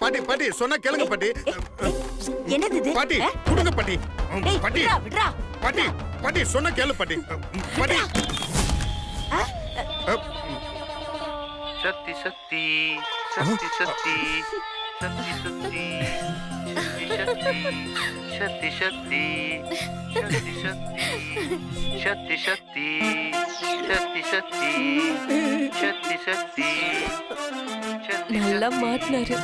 பாட்டி பாட்டி சொன்னா கேளுங்க பாட்டி. என்னது இது? பாட்டி கொடுங்க பாட்டி. பாட்டி விட்றா. பாட்டி பாட்டி சொன்னா கேளு பாட்டி. பாட்டி சக்தி சக்தி சக்தி சக்தி சக்தி சக்தி சக்தி சக்தி சக்தி சக்தி சக்தி சக்தி சக்தி சக்தி சக்தி நல்லா மாட்டினாரு.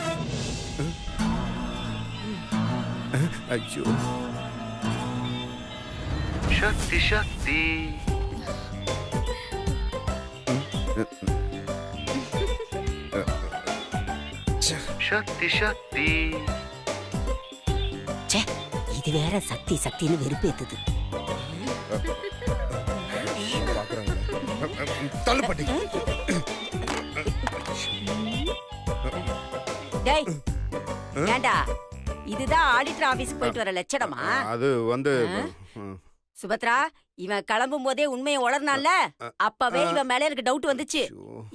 ஐயோ சக்தி சக்தி சக்தி சக்தி ச்சே, இது வேற சக்தி சக்தின்னு வெறுப்பேத்துது. பாக்குறாங்க. தள்ளு பாட்டி. டேய் ஏண்டா இதுதான் ஆடிட்டர் ஆபீஸ்க்கு போயிட்டு வர லட்சணமா? அது வந்து சுபத்ரா, இவன் கிளம்பும் போதே உண்மையை உளறனால அப்பவே இவன் மேல எனக்கு டவுட் வந்துச்சு.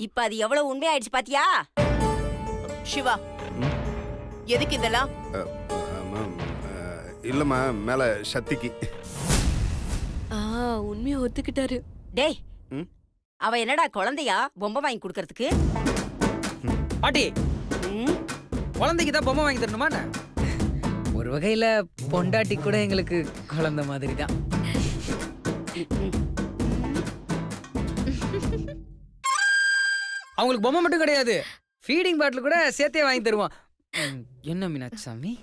இப்ப அது எவ்வளவு உண்மையாயிடுச்சு பாத்தியா? சிவா, எதுக்கு இதெல்லாம்? இல்லம்மா மேல சக்திக்கு. உண்மையை ஒத்துக்கிட்டாரு. டேய் அவ என்னடா குழந்தையா பொம்மை வாங்கி கொடுக்கறதுக்கு? பாட்டி, ம்? குழந்தைக்கு தான் பொம்மை வாங்கி தரணுமா? ஒரு வகையில பொண்டாட்டி கூட எங்களுக்கு குழந்தை மாதிரி தான். அவங்களுக்கு பொம்மை மட்டும் கிடையாது, ஃபீடிங் பாட்டில் கூட சேர்த்தே வாங்கி தருவான். என்ன மீனாட்சாமி?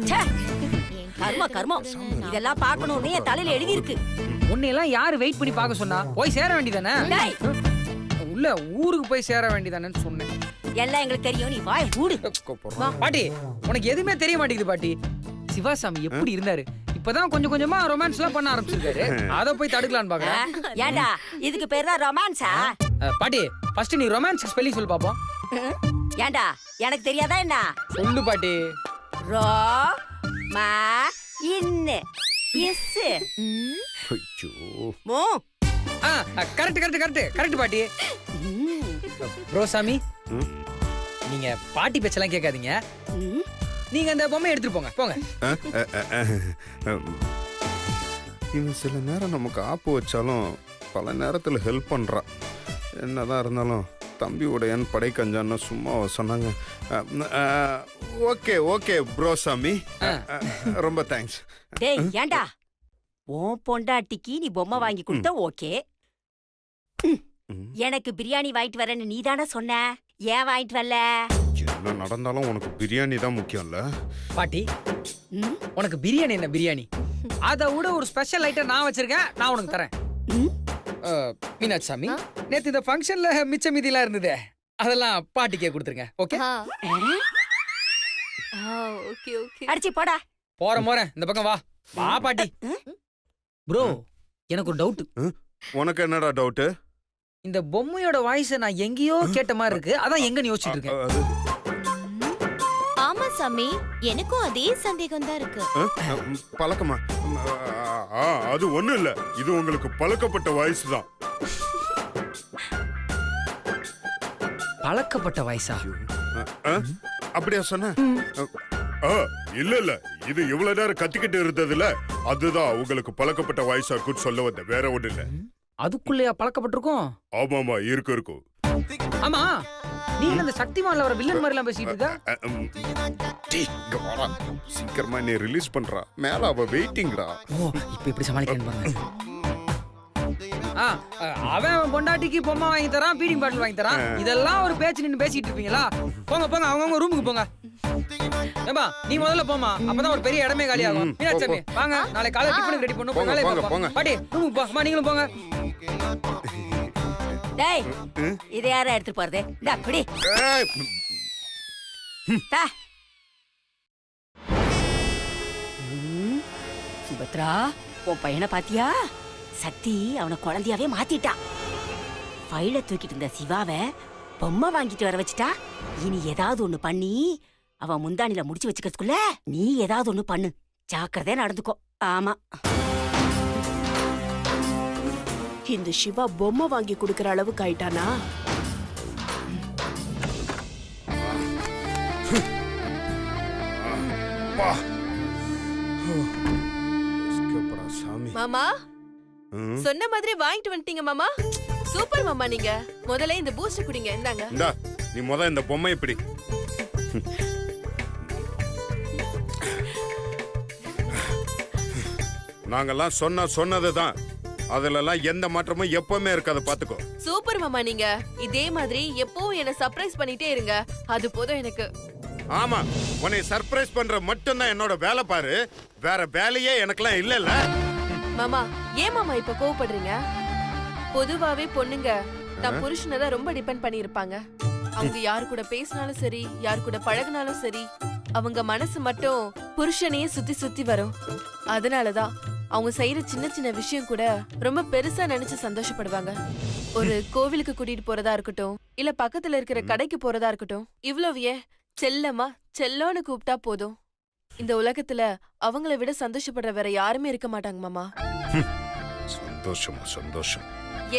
ச்சே, கர்மம் கர்மம். இதெல்லாம் பார்க்கணும்னு என் தலையில எழுதி இருக்கு. உன்னையெல்லாம் யாரு வெயிட் பண்ணி பார்க்க சொன்னா? போய் சேர வேண்டியதானே? டேய், உள்ள ஊருக்கு போய் சேர வேண்டியதானேன்னு சொன்னேன். எல்லாம் எங்களுக்கு தெரியும், நீ வாய் மூடு. பாட்டி, உனக்கு எதுவுமே தெரிய மாட்டேங்குது பாட்டி. சிவாசாமி எப்படி இருந்தாரு? இப்பதான் கொஞ்சம் கொஞ்சமா ரொமான்ஸ் எல்லாம் பண்ண ஆரம்பிச்சிருக்காரு. அத போய் தடுக்கலான்னு பாக்குறேன். ஏண்டா இதுக்கு பேர் தான் ரொமான்ஸா? பாட்டி, ஃபர்ஸ்ட் நீ ரொமான்ஸ் ஸ்பெல்லிங் சொல்லு பாப்போம். ஏண்டா எனக்கு தெரியாதா என்ன? சொல்லு பாட்டி. ரோ மா இன்னு எஸ் ஐயோ மோ. கரெக்ட் கரெக்ட் கரெக்ட் கரெக்ட் பாட்டி. ரோசாமி, நீங்க பாட்டி பேச்செல்லாம் கேட்காதீங்க. நீங்க அந்த பொம்மையை எடுத்துட்டு போங்க போங்க. இவன் சில நேரம் நமக்கு ஆப்பு வச்சாலும் பல நேரத்துல ஹெல்ப் பண்றான். என்னதான் இருந்தாலும் தம்பியோட என் படை கஞ்சான்னு சும்மா சொன்னாங்க. ஓகே ஓகே ப்ரோசாமி, ரொம்ப தேங்க்ஸ். டேய் ஏண்டா உன் பொண்டாட்டிக்கு நீ பொம்மை வாங்கி கொடுத்த ஓகே. எனக்கு பிரியாணி வாங்கிட்டு வரேன்னு நீ தானே சொன்ன, ஏன் வாங்கிட்டு வரல? என்ன நடந்தாலும் உனக்கு பிரியாணி தான் முக்கியம்ல பாட்டி. உனக்கு பிரியாணி என்ன பிரியாணி, அதை விட ஒரு ஸ்பெஷல் ஐட்டம் நான் வச்சிருக்கேன், நான் உனக்கு தரேன். மீனாட்சாமி, நேத்து இந்த ஃபங்க்ஷன்ல மிச்ச மீதிலாம் இருந்ததே, அதெல்லாம் பாட்டிக்கே கொடுத்துருங்க. Okay okay okay. அடிச்சு போடா. போறேன் இந்த பக்கம் வா. வா பாட்டி. ப்ரோ, எனக்கு ஒரு டவுட். உனக்கு என்னடா டவுட்? இந்த பொம்மையோட வாய்ஸை நான் எங்கேயோ கேட்ட மாதிரி இருக்கு, அதான் எங்கன்னு யோசிச்சுட்டு இருக்கேன். ஆமா சாமி, எனக்கும் அதே சந்தேகம் தான் இருக்கு. பழக்கமா? அது ஒண்ணும் இல்ல, இது உங்களுக்கு பழக்கப்பட்ட வாய்ஸ் தான். பழக்கப்பட்ட வாய்ஸா? அப்படியா சொன்ன? இல்ல இல்ல, இது இவ்வளவு நேரம் கத்திக்கிட்டு இருந்ததுல அதுதான் உங்களுக்கு பழக்கப்பட்ட வாய்ஸா இருக்குன்னு சொல்ல வந்த, வேற ஒண்ணு இல்ல. அதுக்குள்ளயா பழக்கப்பட்டிருக்கோம்? ஆமாமா, இருக்கும். ஆமா, நீங்க அந்த சக்திமான்ல வர வில்லன் மாதிரி எல்லாம் பேசிட்டு இருக்க. சீக்கிரமா நீ ரிலீஸ் பண்றா, மேல அவ வெயிட்டிங்டா. ஓ, இப்போ இப்படி சமாளிக்கிறேன்னு பாருங்க. அவன் பொண்டாட்டிக்கு பொம்மை வாங்கி தரான், பீடிங் பாட்டில் வாங்கி தரான், இதெல்லாம் ஒரு பேச்சு நின்னு பேசிட்டு இருப்பீங்களா? போங்க போங்க, அவங்கவுங்க ரூமுக்கு போங்க. ஏம்பா, நீ முதல்ல போமா, அப்பதான் ஒரு பெரிய இடமே காலி ஆகும். மீனாட்சாமி வாங்க, நாளை காலையில டிஃபன் ரெடி பண்ணு. போங்க. பாட்டி ரூமுக்கு போ. அம்மா நீங்களும் போங்க. டேய் இதை யாரா எடுத்துட்டு போறது? இந்தா பிடி. சுபத்ரா, உன் பையனை பாத்தியா? சக்தி அவனை குழந்தையாவே மாத்திட்டான். ஃபைல தூக்கிட்டு இருந்த சிவாவை பொம்மை வாங்கிட்டு வர வச்சுட்டா. இனி ஏதாவது ஒண்ணு பண்ணி அவன் முந்தானில முடிச்சு வச்சுக்கிறதுக்குள்ள நீ ஏதாவது ஒண்ணு பண்ணு. ஜாக்கிரதையா நடந்துக்கோ. ஆமா, இந்த சிவா பொம்மை வாங்கி கொடுக்கற அளவுக்கு ஆயிட்டானா? அப்பா எஸ்கேப்டா சாமி. மாமா ம். சொன்ன மாதிரி வாங்கிட்டு வந்துட்டீங்க மாமா. சூப்பர் மாமா. நீங்க முதல்ல இந்த பூஸ்ட் குடிங்க. இந்தாங்க. இந்தா நீ முத இந்த பொம்மை இப்படி. நாங்கெல்லாம் சொன்னதுதான். அதுலலாம் எந்த மாற்றமும் எப்பவுமே இருக்காது, பாத்துக்கோ. சூப்பர் மாமா. நீங்க இதே மாதிரி எப்பவும் என்ன சர்ப்ரைஸ் பண்ணிட்டே இருங்க. அது போதும் எனக்கு. ஆமா, உன்னை சர்ப்ரைஸ் பண்ற மட்டும்தான் என்னோட வேலை பாரு. வேற வேலையே எனக்கெல்லாம் இல்லல்ல. மாமா ஏன் மாமா இப்ப கோவப்படுறீங்க? பொதுவாவே பொண்ணுங்க தன் புருஷனை தான் ரொம்ப டிபெண்ட் பண்ணி இருப்பாங்க. அவங்க யாரு கூட பேசினாலும் சரி, யாரு கூட பழகினாலும் சரி, அவங்க மனசு மட்டும் புருஷனையே சுத்தி சுத்தி வரும். அதனாலதான் அவங்க செய்யற சின்ன சின்ன விஷயம் கூட ரொம்ப பெருசா நினைச்சு சந்தோஷப்படுவாங்க. ஒரு கோவிலுக்கு கூட்டிட்டு போறதா இருக்கட்டும், இல்ல பக்கத்துல இருக்கிற கடைக்கு போறதா இருக்கட்டும், இவ்வளவு ஏன் செல்லமா செல்லோன்னு கூப்பிட்டா போதும். இந்த உலகத்துல அவங்கள விட சந்தோஷப்படுற வேற யாருமே இருக்க மாட்டாங்க மாமா. சந்தோஷமா சந்தோஷம்.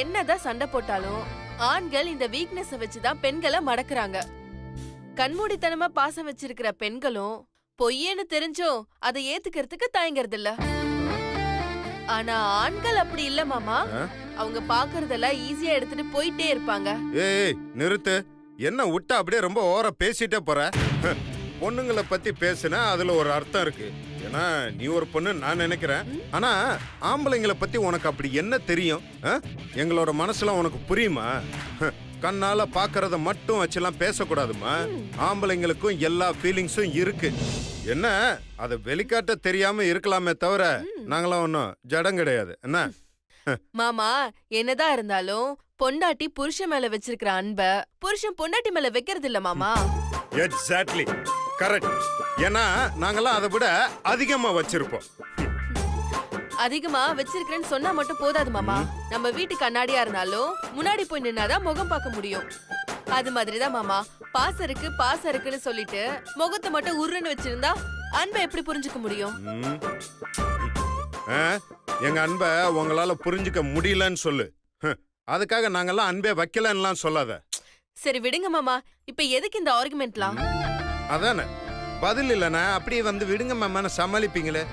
என்னதான் சண்டை போட்டாலும் ஆண்கள் இந்த வீக்னஸ் வச்சுதான் பெண்களை மடக்குறாங்க. கண்மூடித்தனமா பாசம் வச்சிருக்கிற பெண்களும் பொய்யேன்னு தெரிஞ்சும் அதை ஏத்துக்கிறதுக்கு தயங்கறது இல்ல. ஆனா ஆண்கள் அப்படி இல்ல மாமா. அவங்க பாக்குறதெல்லாம் ஈஸியா எடுத்துட்டு போயிட்டே இருப்பாங்க. ஏய் நிறுத்து. என்ன விட்டா அப்படியே ரொம்ப ஓவரா பேசிட்டே போற. பொண்ணுங்களை பத்தி பேசுனா அதுல ஒரு அர்த்தம் இருக்கு. ஏன்னா நீ ஒரு பொண்ணு நான் நினைக்கிறேன். ஆனா ஆம்பளைங்களை பத்தி உனக்கு அப்படி என்ன தெரியும்? எங்களோட மனசுல உனக்கு புரியுமா? கண்ணால பாக்குறத மட்டும் வச்செல்லாம் பேசக்கூடாதுமா. ஆம்பளைங்களுக்கும் எல்லா ஃபீலிங்ஸும் இருக்கு. என்ன அதை வெளிக்காட்ட தெரியாம இருக்கலாமே தவிர நாங்களாம் ஒன்னும் ஜடம் கிடையாது. என்ன மாமா என்னதான் இருந்தாலும் பொண்டாட்டி புருஷன் மேல வச்சிருக்கிற அன்ப புருஷன் பொண்டாட்டி மேல வைக்கிறது இல்ல மாமா. Exactly correct. ஏன்னா நாங்கெல்லாம் அதை விட அதிகமா வச்சிருப்போம். அதிகமா வச்சிருக்கிறேன்னு சொன்னா மட்டும் போதாது மாமா. நம்ம வீட்டு கண்ணாடியா இருந்தாலும் முன்னாடி போய் நின்னாதான் முகம் பார்க்க முடியும். அது மாதிரிதான் மாமா, பாசம் இருக்குன்னு சொல்லிட்டு முகத்தை மட்டும் உருன்னு வச்சிருந்தா அன்பை எப்படி புரிஞ்சுக்க முடியும்? எங்க அன்பை உங்களால புரிஞ்சுக்க முடியலன்னு சொல்லு. அதுக்காக நாங்கெல்லாம் அன்பே வைக்கலன்னு சொல்லாத. சரி விடுங்க மாமா. இப்ப எதுக்கு இந்த ஆர்குமெண்ட்லாம்? அதானே பதில் இல்லனா அப்படியே வந்து விடுங்க மாமான்னு சமாளிப்பீங்களே.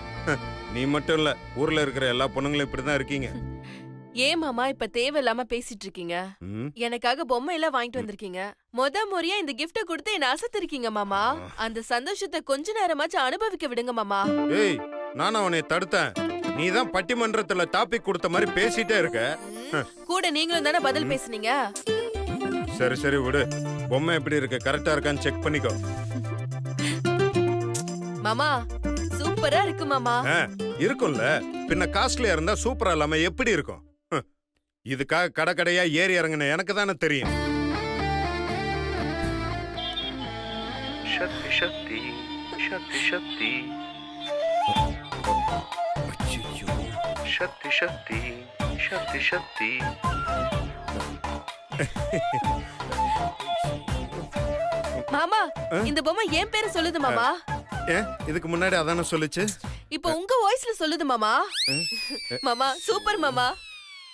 நீ மட்டும் இல்ல, ஊர்ல இருக்கிற எல்லா பொண்ணுங்களும் இப்படிதான் இருக்கீங்க. ஏன் மாமா இப்ப தேவையில்லாம பேசிட்டு இருக்கீங்க? எனக்காக பொம்மை எல்லாம் வாங்கிட்டு வந்திருக்கீங்க. முறையா இந்த கிஃப்ட கொடுத்து என்ன அசத்திருக்கீங்க மாமா. அந்த சந்தோஷத்தை கொஞ்ச நேரமாச்சு அனுபவிக்க விடுங்க மாமா. ஏய் நான் அவனை தடுத்தேன். நீதான் பட்டிமன்றத்துல டாபிக் கொடுத்த மாதிரி பேசிட்டே இருக்க. கூட நீங்களும் தானே பதில் பேசுனீங்க. சரி சரி விடு. பொம்மை எப்படி இருக்கு, கரெக்டா இருக்கான்னு செக் பண்ணிக்கோ. மாமா சூப்பரா இருக்கு மாமா. இருக்கும்ல, பின்ன காஸ்ட்லியா இருந்தா சூப்பரா இல்லாம எப்படி இருக்கும்? இதுக்காக கடை கடையா ஏறி இறங்கின எனக்கு தானே தெரியும். சக்தி சக்தி சக்தி சக்தி சக்தி சக்தி சக்தி சக்தி. மாமா இந்த பொம்மை என் பேரு சொல்லுது மாமா. இதுக்கு முன்னாடி அதானே சொல்லுச்சு. இப்போ உங்க வாய்ஸ்ல சொல்லுது மாமா. மாமா சூப்பர் மாமா.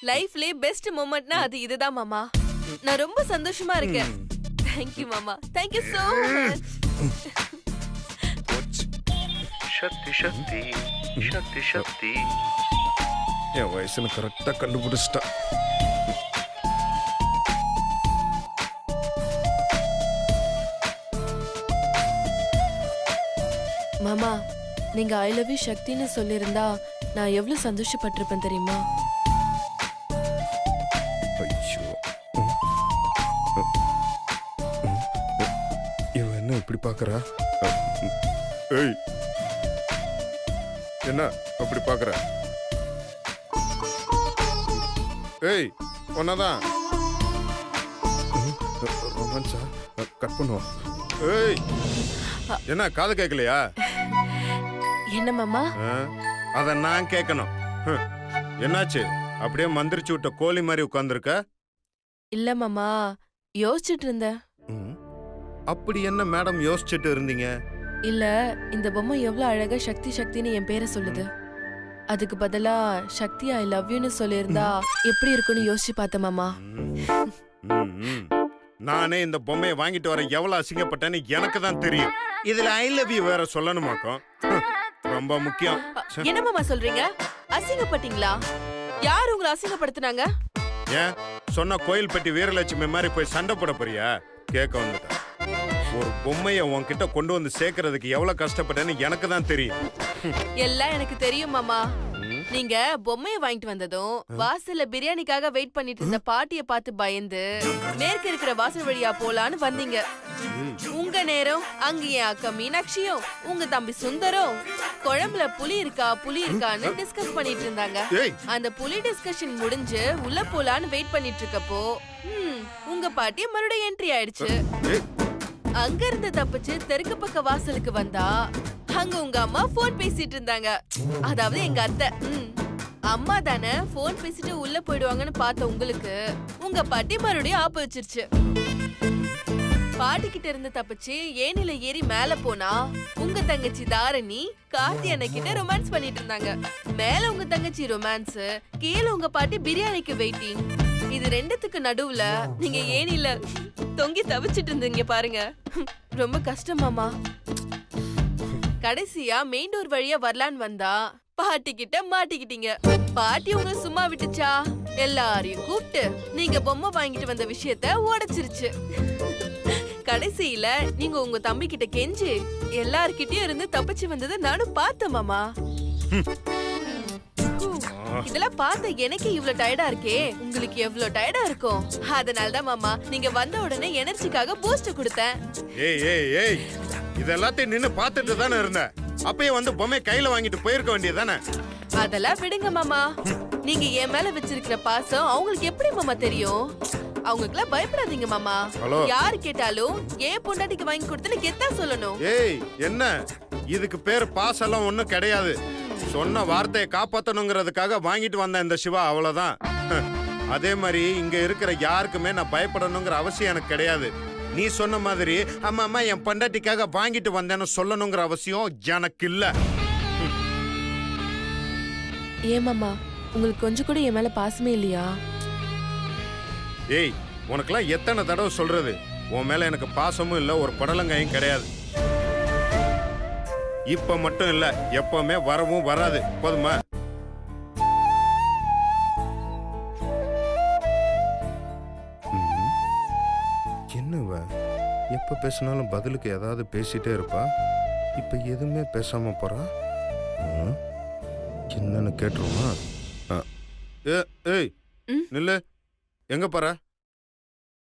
லைஃப்ல பெஸ்ட் மொமெண்ட்னா அது இதுதான் மாமா. நான் ரொம்ப சந்தோஷமா இருக்கேன். Thank you மாமா. Thank you so much. சக்தி சக்தி சக்தி சக்தி. என் வயசுன்னு கரெக்டா கண்டுபிடிச்சிட்டா. மாமா நீங்க ஐ லவ் யூ சக்தின்னு சொல்லிருந்தா நான் எவ்வளவு சந்தோஷப்பட்டிருப்பேன் தெரியுமா? ஐயோ இவ என்ன இப்படி பாக்குறா? ஏய் என்ன அப்படி பாக்குற? ஏய் ஒன்னதான் ரொமான்ஸா? கட் பண்ணுவோம். ஏய் என்ன காது கேட்கலையா? என்ன மாமா? அத நான் கேட்கணும். என்னாச்சு அப்படியே மந்திரிச்சு விட்ட கோழி மாதிரி உட்கார்ந்துருக்க? இல்ல மாமா யோசிச்சுட்டு இருந்தேன். அப்படி என்ன மேடம் யோசிச்சுட்டு இருந்தீங்க? இல்ல இந்த பொம்மை எவ்வளவு அழகா சக்தி சக்தின்னு என் பேரை சொல்லுது. அதுக்கு பதிலா சக்தி ஐ லவ் யூன்னு சொல்லியிருந்தா எப்படி இருக்குன்னு யோசிச்சு பார்த்தேன் மாமா. நானே இந்த பொம்மையை வாங்கிட்டு வர எவ்வளவு அசிங்கப்பட்டேன்னு எனக்கு தான் தெரியும். இதுல ஐ லவ் யூ வேற சொல்லணுமாக்கும். ரொம்ப முக்கியம். என்ன மாமா சொல்றீங்க? அசிங்கப்பட்டீங்களா? யார் உங்களை அசிங்கப்படுத்துனாங்க? ஏன் சொன்ன கோயில்பட்டி வீரலட்சுமி மாதிரி போய் சண்டை போட போறியா? கேட்க வந்துட்டேன். ஒரு பொம்மைய உன்கிட்ட கொண்டு வந்து சேர்க்கறதுக்கு எவ்வளவு கஷ்டப்பட்டேன்னு எனக்கு தான் தெரியும். எல்லாம் எனக்கு தெரியும் மாமா. நீங்க பொம்மைய வாங்கிட்டு வந்ததும் வாசல்ல பிரியாணிக்காக வெயிட் பண்ணிட்டு இருந்த பாட்டிய பார்த்து பயந்து மேற்கு இருக்கிற வாசல் வழியா போலான்னு வந்தீங்க. உங்க நேரம் அங்க என் அக்கா மீனாட்சியும் உங்க தம்பி சுந்தரம் குழம்புல புளி இருக்கான்னு டிஸ்கஸ் பண்ணிட்டு இருந்தாங்க. ஏய், அந்த புலி டிஸ்கஷன் முடிஞ்சு உள்ள போலான்னு வெயிட் பண்ணிட்டு இருக்கப்போ உங்க பாட்டி மறுபடியும் என்ட்ரி ஆயிடுச்சு. ஏய், அங்க இருந்து தப்பிச்சு தெற்கு பக்க வாசலுக்கு வந்தா அங்க உங்க அம்மா போன் பேசிட்டு இருந்தாங்க. அதாவது எங்க அத்தை. அம்மா தானே போன் பேசிட்டு உள்ள போயிடுவாங்கன்னு பார்த்த உங்களுக்கு உங்க பாட்டி மறுபடியும் ஆப்பு வச்சிருச்சு. பாட்டி கிட்ட இருந்து தப்பிச்சு ஏனில ஏறி மேல போனா உங்க தங்கச்சி தாரணி கார்த்தி அண்ணன் கிட்ட ரொமான்ஸ் பண்ணிட்டு இருந்தாங்க. மேல உங்க தங்கச்சி ரொமான்ஸ், கீழே உங்க பாட்டி பிரியாணிக்கு வெயிட்டிங். இது ரெண்டுத்துக்கு நடுவுல நீங்க ஏனில தொங்கி தவிச்சிட்டு இருந்தீங்க பாருங்க. ரொம்ப கஷ்டமாமா. கடைசியா மெயின் டோர் வழியா வரலான்னு வந்தா பாட்டி கிட்ட மாட்டிக்கிட்டீங்க. பாட்டி உங்க சும்மா விட்டுச்சா? எல்லாரையும் கூப்பிட்டு நீங்க பொம்மை வாங்கிட்டு வந்த விஷயத்த உடைச்சிருச்சு. கடைசியில நீங்க உங்க தம்பி கிட்ட கெஞ்சி எல்லார்கிட்டயும் இருந்து தப்பிச்சு வந்ததை நானும் பார்த்தேன் மாமா. இதெல்லாம் பார்த்த எனக்கு இவ்வளவு டயர்டா இருக்கே, உங்களுக்கு எவ்வளவு டயர்டா இருக்கும். அதனாலதான் மாமா நீங்க வந்த உடனே எனர்ஜிக்காக பூஸ்ட் கொடுத்தேன். ஏய் ஏய் ஏய், இதெல்லாத்தையும் நின்னு பார்த்துட்டு தானே இருந்தேன். அப்பயே வந்து பொம்மை கையில வாங்கிட்டு போயிருக்க வேண்டியதானே. அதெல்லாம் விடுங்க மாமா. நீங்க என் மேல வச்சிருக்கிற பாசம் அவங்களுக்கு எப்படி மாமா தெரியும்? அவங்களுக்குலாம் பயப்படாதீங்க மாமா. ஹலோ. யாரு கேட்டாலும் ஏன் பொண்டாட்டிக்கு வாங்கி கொடுத்தேன்னு கெத்தா சொல்லணும். ஏய், என்ன இதுக்கு பேர் பாசெல்லாம் ஒண்ணும் கிடையாது. சொன்ன வார்த்தையை காப்பாத்தணுங்கிறதுக்காக வாங்கிட்டு வந்த இந்த சிவா, அவ்வளவுதான். அதே மாதிரி இங்க இருக்கிற யாருக்குமே நான் பயப்படணுங்கிற அவசியம் எனக்கு கிடையாது. நீ சொன்ன மாதிரி அம்மா அம்மா என் பண்டாட்டிக்காக வாங்கிட்டு வந்தேன்னு சொல்லணுங்கிற அவசியம் எனக்கு இல்ல. ஏன் மாமா உங்களுக்கு கொஞ்சம் கூட என் மேல பாசமே இல்லையா? ஏய், உனக்கெல்லாம் எத்தனை தடவை சொல்றது, உன் மேல எனக்கு பாசமும் இல்ல, ஒரு படலங்காயும் கிடையாது. இப்ப மட்டும் இல்ல, எப்பவுமே வரவும் வராது. போதுமா? என்னவ எப்ப பேசினாலும் பதிலுக்கு ஏதாவது பேசிட்டே இருப்பா. இப்ப எதுவுமே பேசாம போறா. என்னன்னு கேட்டுருமா? ஏய் நில்லு, எங்க போற?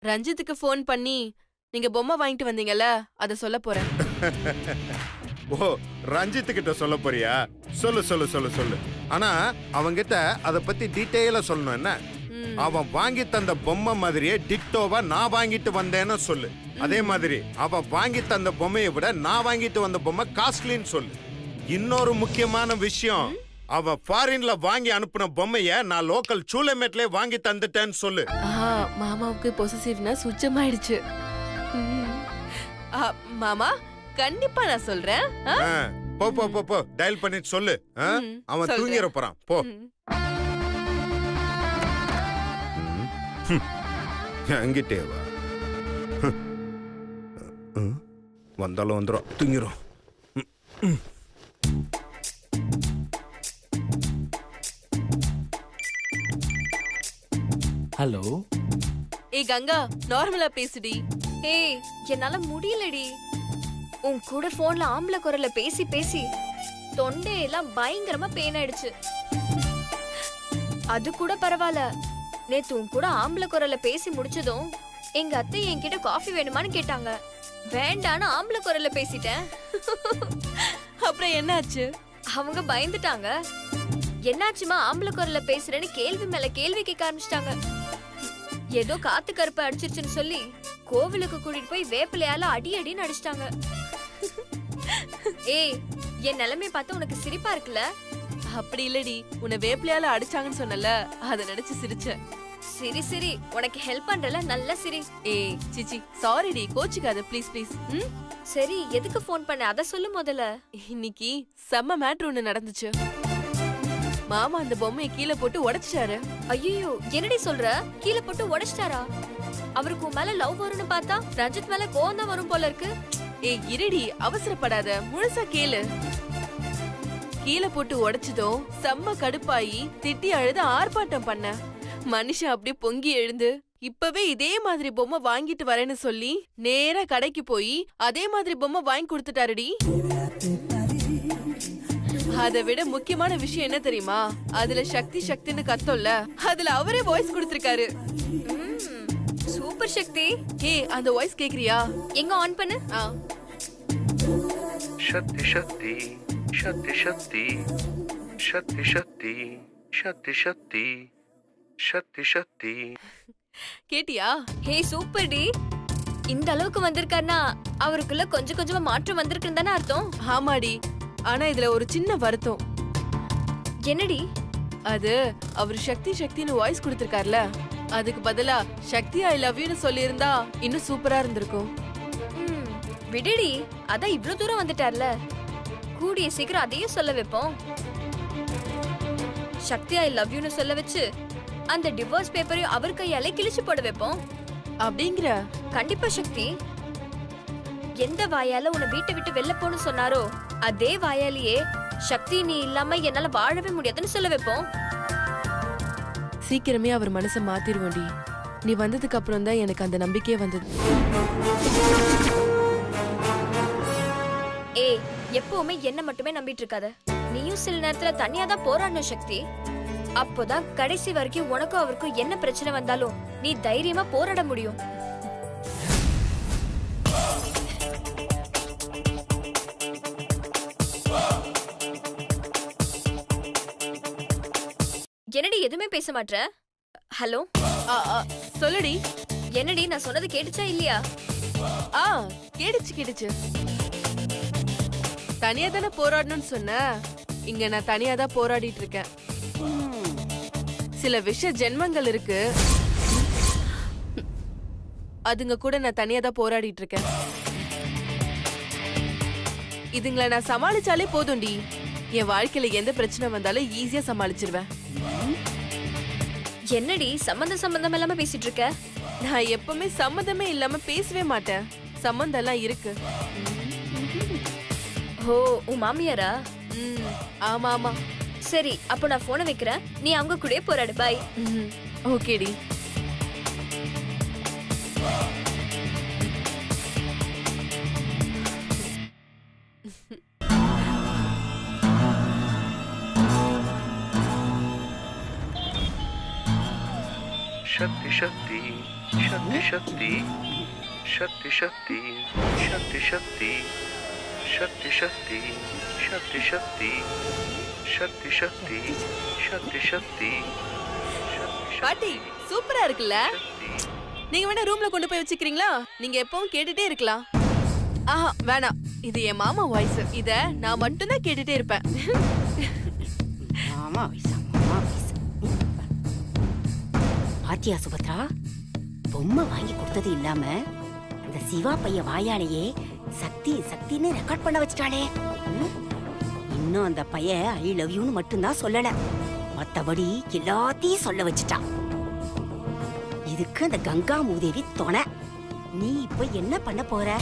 ரஞ்சித்துக்கு ஃபோன் பண்ணி நீங்க பொம்மை வாங்கிட்டு வந்தீங்கல்ல அத சொல்ல போறேன். ஓ, ரஞ்சித் கிட்ட சொல்ல போறியா? சொல்லு சொல்லு சொல்லு சொல்லு. ஆனா அவங்கிட்ட அத பத்தி டீடைலா சொல்லணும். என்ன, அவன் வாங்கி தந்த பொம்மை மாதிரியே டிக்டோவா நான் வாங்கிட்டு வந்தேன்னு சொல்லு. அதே மாதிரி அவன் வாங்கி தந்த பொம்மையை விட நான் வாங்கிட்டு வந்த பொம்மை காஸ்ட்லின்னு சொல்லு. இன்னொரு முக்கியமான விஷயம், அவன் ஃபாரின்ல வாங்கி அனுப்புன பொம்மைய நான் லோக்கல் சூளைமேட்லயே வாங்கி தந்துட்டேன்னு சொல்லு. மாமாவுக்கு பொசசிவ்னஸ் உச்சமாயிடுச்சு. மாமா கண்டிப்பா நான் சொல்றேன். போ போ போ போ, டயல் பண்ணிட்டு சொல்லு. அவன் தூங்கிற போறான். போ. அங்கிட்டே வா. வந்தாலும் வந்துடும், தூங்கிரும். ஹலோ. ஏய் கங்கா, நார்மலா பேசுடி. ஏய், என்னால முடியலடி. உன் கூட போன்ல ஆம்பளை குரல்ல பேசி பேசி தொண்டையெல்லாம் பயங்கரமா பெயின் ஆயிடுச்சு. அது கூட பரவாயில்ல, நேத்து உன் கூட ஆம்பளை குரல்ல பேசி முடிச்சதும் எங்க அத்தை என்கிட்ட காஃபி வேணுமான்னு கேட்டாங்க. வேண்டான்னு ஆம்பளை குரல்ல பேசிட்டேன். அப்புறம் என்னாச்சு? அவங்க பயந்துட்டாங்க. என்னாச்சுமா ஆம்பளை குரல்ல பேசுறேன்னு கேள்வி மேல கேள்வி கேட்க ஆரம்பிச்சிட்டாங்க. ஏதோ காத்து கருப்பு அடிச்சிருச்சுன்னு சொல்லி கோவிலுக்கு கூட்டிட்டு போய் வேப்பிலையால அடி அடின்னு அடிச்சிட்டாங்க. ஏய், என் நிலைமை பார்த்தா உனக்கு சிரிப்பா இருக்குல்ல? அப்படி இல்லடி, உன்னை வேப்பிலையால அடிச்சாங்கன்னு சொன்னல, அத நினைச்சு சிரிச்சேன். சரி சரி, உனக்கு ஹெல்ப் பண்றல, நல்ல சிரி. ஏய் சிச்சி, சாரிடி, கோச்சிக்காத ப்ளீஸ் ப்ளீஸ். சரி, எதுக்கு ஃபோன் பண்ண அத சொல்லு முதல்ல. இன்னைக்கு செம்ம மேட்ரு ஒண்ணு நடந்துச்சு. மாமா அந்த பொம்மையை கீழே போட்டு உடைச்சிட்டாரு. ஐயோ, என்னடி சொல்ற? கீழே போட்டு உடைச்சிட்டாரா? அவருக்கு உன் மேல லவ் வரும்னு பார்த்தா ரஞ்சித் மேல கோவம் தான் வரும் போல இருக்கு. ஏய் இருடி, அவசரப்படாத, முழுசா கேளு. கீழே போட்டு உடைச்சதும் செம்ம கடுப்பாயி திட்டி அழுது ஆர்ப்பாட்டம் பண்ண. மனுஷன் அப்படியே பொங்கி எழுந்து இப்பவே இதே மாதிரி பொம்மை வாங்கிட்டு வரேன்னு சொல்லி நேரா கடைக்கு போய் அதே மாதிரி பொம்மை வாங்கி கொடுத்துட்டாருடி. அதை விட முக்கியமான விஷயம் என்ன தெரியுமா? அதுல சக்தி சக்தின்னு கத்தோம்ல, அதுல அவரே வாய்ஸ் கொடுத்திருக்காரு. சூப்பர் சக்தி. ஏய் அந்த வாய்ஸ் கேக்குறியா? எங்க ஆன் பண்ணு. சக்தி சக்தி சக்தி சக்தி சக்தி சக்தி சக்தி சக்தி சக்தி சக்தி. கேட்டியா? ஹே சூப்பர் டி. இந்த அளவுக்கு வந்திருக்காருன்னா அவருக்குள்ள கொஞ்சம் கொஞ்சமா மாற்றம் வந்திருக்குன்னு தானே அர்த்தம். ஆமாடி, ஆனா இதுல ஒரு சின்ன வருத்தம். என்னடி? அது அவர் சக்தி சக்தின்னு வாய்ஸ் கொடுத்திருக்காருல, அதுக்கு பதிலா சக்தி ஐ லவ் யூன்னு சொல்லியிருந்தா இன்னும் சூப்பரா இருந்திருக்கும். விடுடி, அதான் இவ்ளோ தூரம் வந்துட்டார்ல, கூடிய சீக்கிரம் அதையும் சொல்ல வைப்போம். சக்தி ஐ லவ் யூன்னு சொல்ல வச்சு அந்த டிவோர்ஸ் பேப்பரையும் அவர் கையாலே கிழிச்சு போட வைப்போம். அப்படிங்கிற? கண்டிப்பா சக்தி. எந்த வாயால உன்னை வீட்டை விட்டு வெளில போன்னு சொன்னாரோ அதே வாயாலேயே சக்தி நீ இல்லாம என்னால வாழவே முடியாதுன்னு சொல்ல வைப்போம். சீக்கிரமே அவர் மனசை மாத்திருவோண்டி. நீ வந்ததுக்கு அப்புறம் தான் எனக்கு அந்த நம்பிக்கையே வந்தது. ஏய், எப்பவுமே என்ன மட்டுமே நம்பிட்டு இருக்காத. நீயும் சில நேரத்துல தனியா தான் போராடணும் சக்தி. அப்போதான் கடைசி வரைக்கும் உனக்கும் அவருக்கும் என்ன பிரச்சனை வந்தாலும் நீ தைரியமா போராட முடியும். என்னடி எதுவுமே பேச மாட்ற? ஹலோ, சொல்லுடி. என்னடி நான் சொன்னது கேட்டுச்சா இல்லையா? கேடுச்சு. தனியா தானே போராடணும்னு சொன்ன, இங்க நான் தனியா தான் போராடிட்டு இருக்கேன். சில விஷ ஜென்மங்கள் இருக்கு, அதுங்க கூட நான் தனியா தான் போராடிட்டு இருக்கேன். இதுங்களை நான் சமாளிச்சாலே போதும்டி, என் வாழ்க்கையில எந்த பிரச்சனை வந்தாலும் ஈஸியா சமாளிச்சிருவேன். என்னடி சம்பந்தம் இல்லாம பேசிட்டு இருக்க? நான் எப்பவுமே சம்மந்தமே இல்லாம பேசவே மாட்டேன். சம்மந்தம் எல்லாம் இருக்கு. ஓ, உன் மாமியாரா? ஆமா. சரி, அப்போ நான் போனை வைக்கிறேன், நீ அவங்க கூடயே போராடு. பை. ஓகேடி. சக்தி சக்தி சக்தி சக்தி சக்தி சக்தி சக்தி சக்தி சக்தி சக்தி சக்தி சக்தி சக்தி சக்தி சக்தி சக்தி. பாட்டி சூப்பரா இருக்குல்ல? நீங்க வேணா ரூம்ல கொண்டு போய் வச்சுக்கிறீங்களா? நீங்க எப்பவும் கேட்டுட்டே இருக்கலாம். வேணாம், இது என் மாமா வாய்ஸ். இத நான் மட்டும் தான் கேட்டுட்டே இருப்பேன். மாமா வயசா? பாத்தியா சுபத்ரா, பொம்மை வாங்கி கொடுத்தது இல்லாம அந்த சிவா பைய வாயாலேயே சக்தி சக்தின்னு ரெக்கார்ட் பண்ண வச்சிட்டாளே. இன்னும் அந்த பைய ஐ லவ் யூன்னு மட்டும்தான் சொல்லல, மத்தபடி எல்லாத்தையும் சொல்ல வச்சுட்டான். இதுக்கு அந்த கங்கா மூதேவி துணை. நீ இப்ப என்ன பண்ண போற?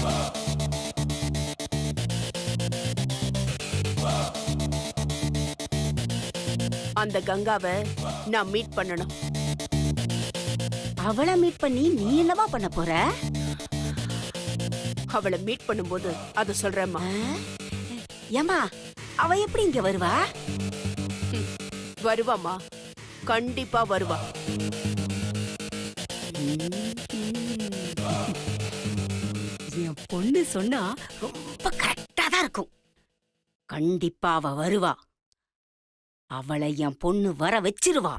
அந்த கங்காவை நான் மீட் பண்ணணும். அவளை மீட் பண்ணி நீ என்னவா பண்ண போற? அவளை மீட் பண்ணும்போது அத சொல்றேம்மா. ஏமா, அவ எப்படி இங்க வருவா? வருவாமா, கண்டிப்பா வருவா. என் பொண்ணு சொன்னா ரொம்ப கரெக்டா தான் இருக்கும். கண்டிப்பா அவ வருவா. அவளை என் பொண்ணு வர வச்சிருவா.